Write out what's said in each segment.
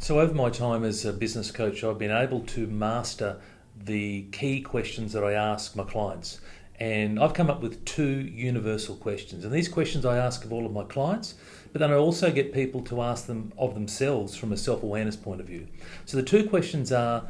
So over my time as a business coach, I've been able to master the key questions that I ask my clients. And I've come up with two universal questions. And these questions I ask of all of my clients, but then I also get people to ask them of themselves from a self-awareness point of view. So the two questions are,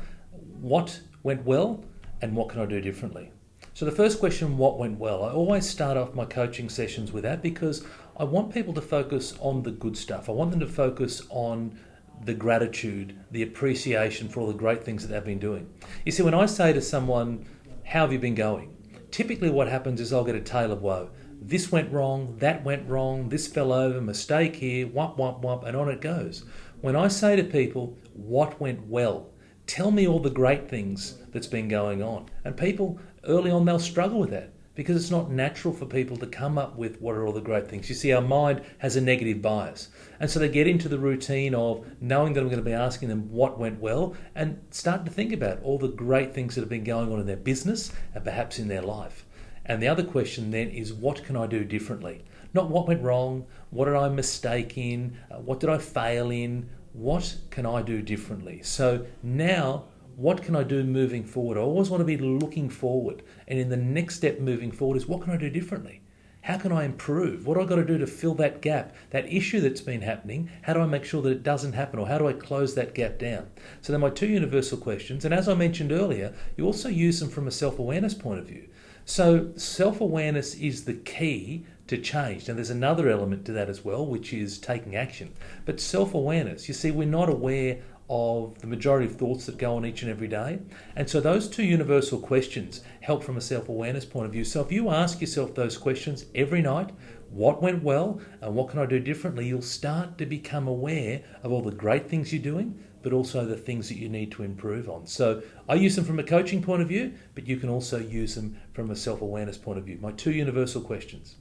what went well and what can I do differently? So the first question, what went well? I always start off my coaching sessions with that because I want people to focus on the good stuff. I want them to focus on the gratitude, the appreciation for all the great things that they've been doing. You see, when I say to someone, how have you been going? Typically what happens is I'll get a tale of woe. This went wrong, that went wrong, this fell over, mistake here, whop, and on it goes. When I say to people, what went well? Tell me all the great things that's been going on. And people, early on, they'll struggle with that because it's not natural for people to come up with what are all the great things. You see, our mind has a negative bias. And so they get into the routine of knowing that I'm going to be asking them what went well and start to think about all the great things that have been going on in their business and perhaps in their life. And the other question then is, what can I do differently? Not what went wrong, what did I mistake in, what did I fail in, what can I do differently? So now, what can I do moving forward? I always want to be looking forward. And in the next step moving forward is, what can I do differently? How can I improve? What do I got to do to fill that gap, that issue that's been happening? How do I make sure that it doesn't happen, or how do I close that gap down? So they're my two universal questions. And as I mentioned earlier, you also use them from a self-awareness point of view. So self-awareness is the key to change. And there's another element to that as well, which is taking action. But self-awareness, you see, we're not aware of the majority of thoughts that go on each and every day. And so those two universal questions help from a self-awareness point of view. So if you ask yourself those questions every night, what went well and what can I do differently, you'll start to become aware of all the great things you're doing, but also the things that you need to improve on. So I use them from a coaching point of view, but you can also use them from a self-awareness point of view. My two universal questions.